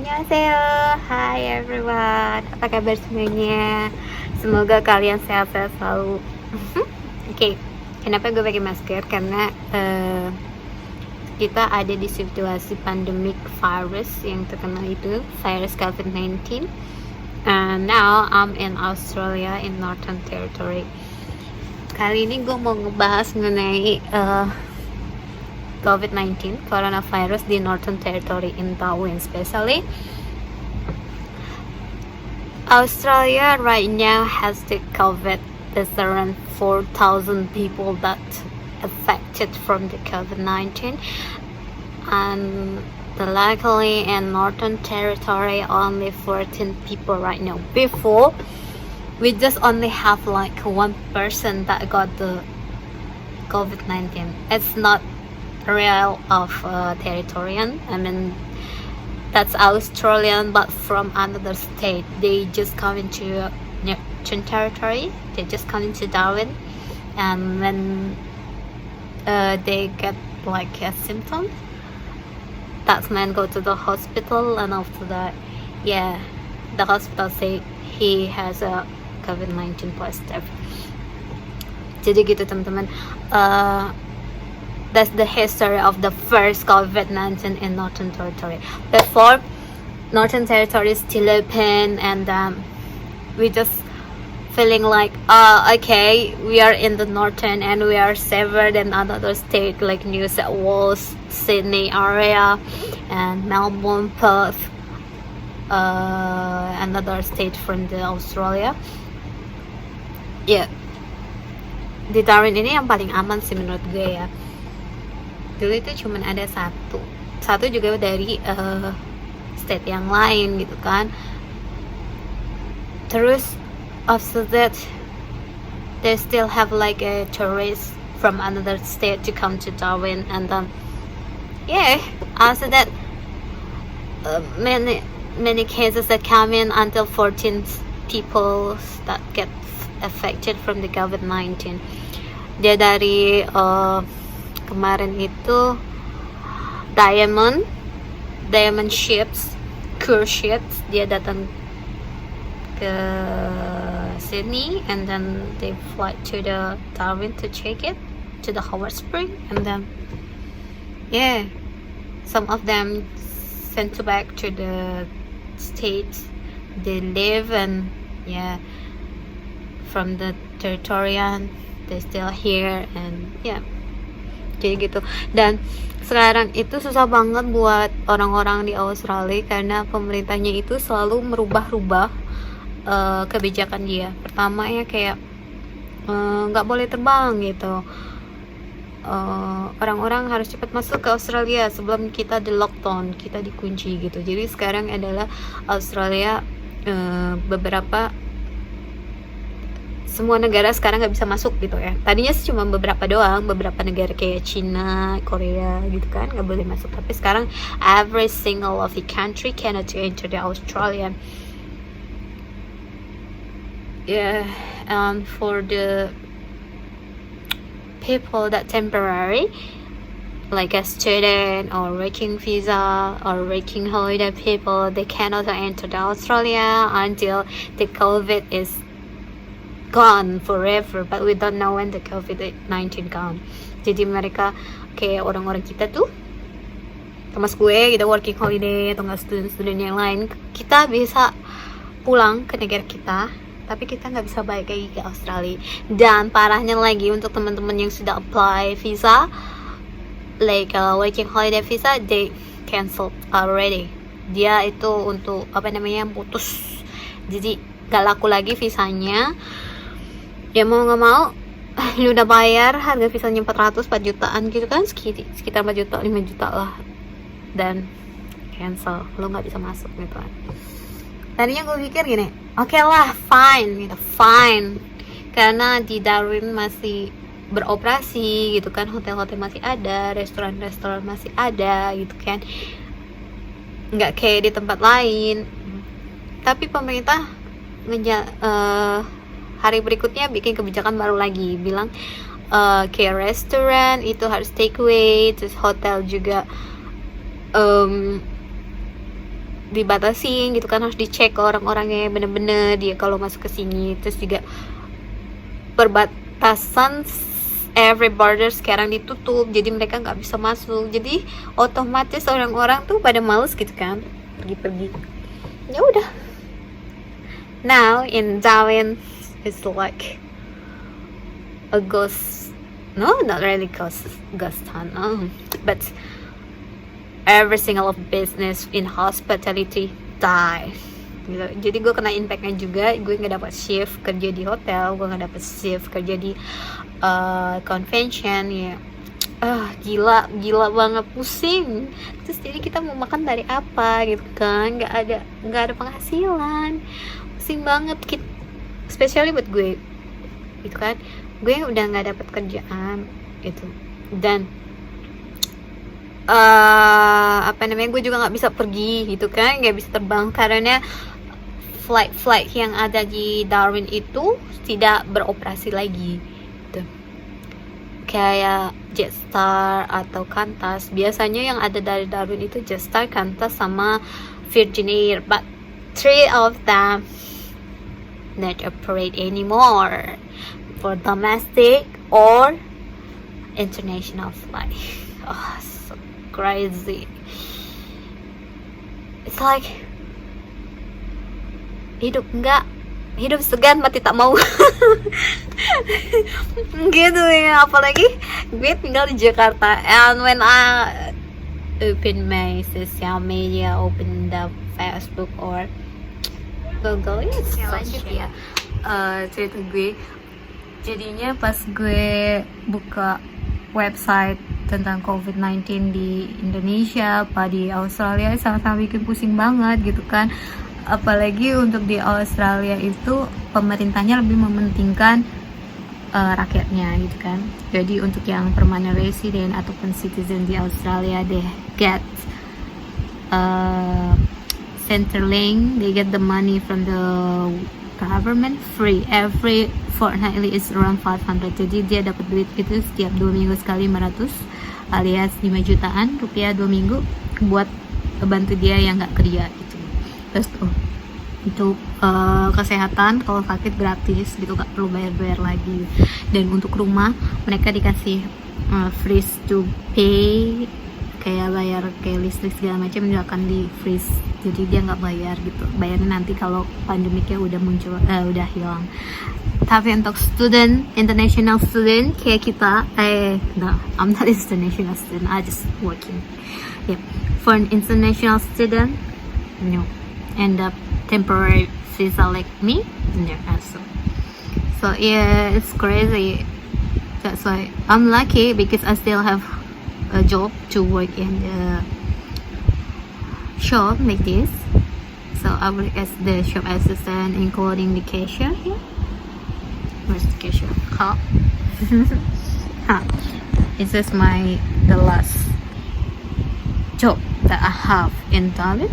Annyeonghaseyo, hi everyone, apa kabar semuanya? Semoga kalian sehat-sehat selalu. Oke, kenapa gue pakai masker? Karena kita ada di situasi pandemic virus yang terkenal itu, virus COVID-19. And now I'm in Australia in Northern Territory. Kali ini gue mau ngebahas mengenai COVID-19, coronavirus di Northern Territory in Darwin, especially. Australia right now has the COVID. There's around 4,000 people that affected from the COVID-19, and luckily in Northern Territory only 14 people right now. Before, we just only have like one person that got the COVID-19. It's not real of Territorian. I mean, that's Australian, but from another state. They just come into Northern Territory. They just come into Darwin, and when they get like a symptom, that man go to the hospital, and after that, yeah, the hospital say he has a COVID-19 positive. Jadi gitu teman-teman. That's the history of the first COVID-19 in Northern Territory. Before, Northern Territory is still open, and we just feeling like, okay, we are in the Northern and we are safer than another state like New South Wales, Sydney area, and Melbourne, Perth, another state from the Australia. Yeah, di Darwin ini yang paling aman sih menurut gue ya. Dulu itu cuman ada satu juga dari state yang lain gitu kan. Terus after that they still have like a tourist from another state to come to Darwin, and yeah, after that many cases that come in until 14 people that get affected from the COVID-19. Dia dari kemarin itu diamond ships, cruise ships, dia datang ke Sydney, and then they fly to the Darwin to check it, to the Howard Spring, and then yeah, some of them sent back to the states they live, and yeah, from the Territorian they still here, and yeah, jadi gitu. Dan sekarang itu susah banget buat orang-orang di Australia karena pemerintahnya itu selalu merubah-rubah kebijakan dia. Pertama ya kayak nggak boleh terbang gitu. Orang-orang harus cepat masuk ke Australia sebelum kita di lockdown, kita dikunci gitu. Jadi sekarang adalah Australia semua negara sekarang nggak bisa masuk gitu ya. Tadinya sih cuma beberapa doang, beberapa negara kayak China, Korea gitu kan nggak boleh masuk. Tapi sekarang every single of the country cannot enter the Australia. Yeah, and for the people that temporary, like a student or working visa or working holiday people, they cannot enter the Australia until the COVID is gone forever, but we don't know when the COVID-19 gone. Jadi mereka kayak orang-orang kita tuh, termasuk gue gitu, working holiday atau nggak student-student yang lain, kita bisa pulang ke negara kita, tapi kita nggak bisa balik lagi ke Australia. Dan parahnya lagi untuk teman-teman yang sudah apply visa, like working holiday visa, they cancelled already. Dia itu untuk putus. Jadi nggak laku lagi visanya. Ya mau nggak mau, lu udah bayar harga visanya 4 jutaan gitu kan, sekitar 4 juta, 5 juta lah, dan cancel, lu nggak bisa masuk gitu kan. Tadinya gue pikir gini, oke lah, fine, karena di Darwin masih beroperasi gitu kan, hotel-hotel masih ada, restoran-restoran masih ada gitu kan, nggak kayak di tempat lain. Tapi pemerintah hari berikutnya bikin kebijakan baru lagi, bilang kayak restoran itu harus take away, terus hotel juga dibatasin gitu kan, harus dicek orang-orangnya bener-bener dia kalau masuk ke sini. Terus juga perbatasan every border sekarang ditutup, jadi mereka nggak bisa masuk, jadi otomatis orang-orang tuh pada males gitu kan pergi-pergi. Ya udah, now in Darwin it's like a ghost, no, not really ghost town, but every single of business in hospitality die gitu. Jadi gue kena impactnya juga, gue nggak dapat shift kerja di hotel, gue nggak dapat shift kerja di convention ya. Gila banget, pusing. Terus jadi kita mau makan dari apa gitu kan, nggak ada penghasilan, pusing banget kita, especially buat gue gitu kan. Gue udah nggak dapat kerjaan itu, dan gue juga nggak bisa pergi gitu kan, nggak bisa terbang karena flight yang ada di Darwin itu tidak beroperasi lagi gitu. Kayak Jetstar atau Qantas, biasanya yang ada dari Darwin itu Jetstar, Qantas sama Virgin Air, but 3 of them not operate anymore for domestic or international flight. So crazy. It's like hidup segan mati tak mau. Gitu ya, apalagi gue tinggal di Jakarta, and when I open my social media, open the Facebook or Google, lanjut ya cerita gue. Jadinya pas gue buka website tentang COVID-19 di Indonesia apa di Australia, sama-sama bikin pusing banget gitu kan. Apalagi untuk di Australia itu pemerintahnya lebih mementingkan rakyatnya gitu kan. Jadi untuk yang permanent resident ataupun citizen di Australia, they get Centrelink, they get the money from the government free every fortnightly, is around 500. Jadi dia dapat duit itu setiap 2 minggu sekali 500 alias 5 jutaan rupiah 2 minggu buat bantu dia yang nggak kerja gitu. Terus untuk kesehatan kalau sakit gratis gitu, nggak perlu bayar lagi. Dan untuk rumah mereka dikasih free to pay, kayak bayar kayak listrik segala macam juga akan di freeze, jadi dia nggak bayar gitu, bayarnya nanti kalau pandemiknya udah muncul, udah hilang. Tapi untuk student, international student kayak kita, no, I'm not international student, I just working. Yeah, for an international student, no, and a temporary visa like me, no, also. So yeah, it's crazy. That's why I'm lucky because I still have a job to work in the shop like this. So I work as the shop assistant, including the cashier here. Where's the cashier? This is the last job that I have in Darwin.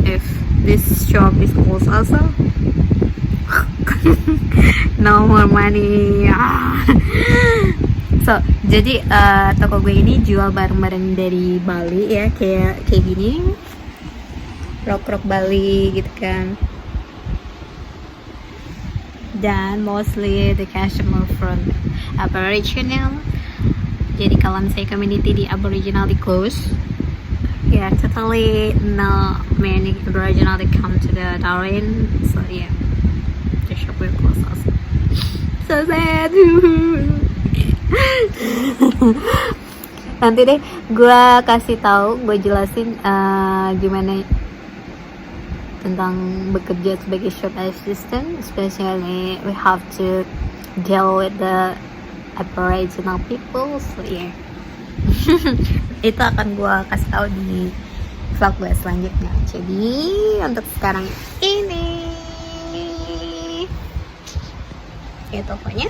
If this shop is closed also, no more money. So, jadi toko gue ini jual barang-barang dari Bali ya, kayak gini, rok Bali gitu kan. Dan mostly the customer from Aboriginal. Jadi kalau misalnya community di Aboriginal di close, yeah, totally not many Aboriginal that come to the Darwin. So yeah, the shop will close also. So sad. Nanti deh gue kasih tahu, gue jelasin gimana tentang bekerja sebagai shop assistant, especially we have to deal with the Aboriginal people. So yeah, itu akan gue kasih tahu di vlog gue selanjutnya. Jadi untuk sekarang ini ya pokoknya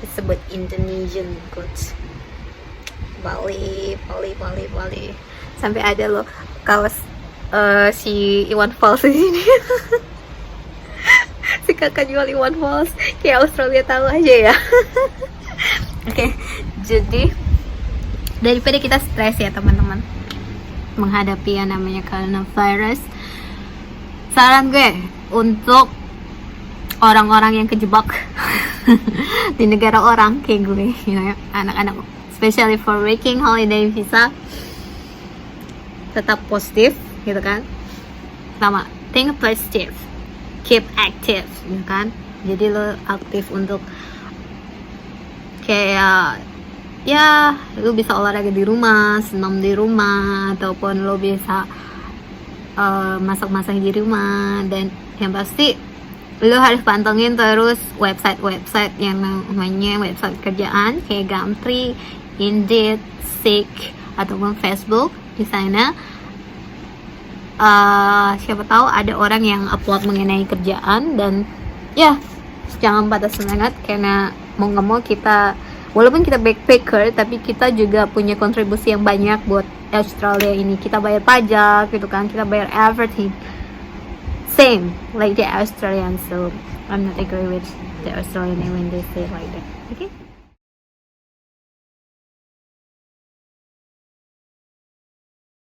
disebut Indonesian goods, Bali. Sampai ada loh kaos si Iwan Fals di sini. Si kakak jual Iwan Fals, kayak Australia tahu aja ya. Oke, jadi daripada kita stres ya teman-teman, menghadapi yang namanya coronavirus. Saran gue untuk orang-orang yang kejebak di negara orang kayak gue, anak-anak, especially for working holiday visa, tetap positif gitu kan. Pertama, think positive, keep active gitu kan. Jadi lo aktif untuk kayak ya lo bisa olahraga di rumah, senam di rumah, ataupun lo bisa masak-masak di rumah. Dan yang pasti lo harus pantengin terus website yang namanya website kerjaan kayak Gumtree, Indeed, Seek, ataupun Facebook. Di sana siapa tahu ada orang yang upload mengenai kerjaan. Dan ya jangan patah semangat, karena mau nggak mau kita, walaupun kita backpacker, tapi kita juga punya kontribusi yang banyak buat Australia ini. Kita bayar pajak gitu kan, kita bayar everything same like the Australians. So I'm not agree with the Australian when they say like that. Okay.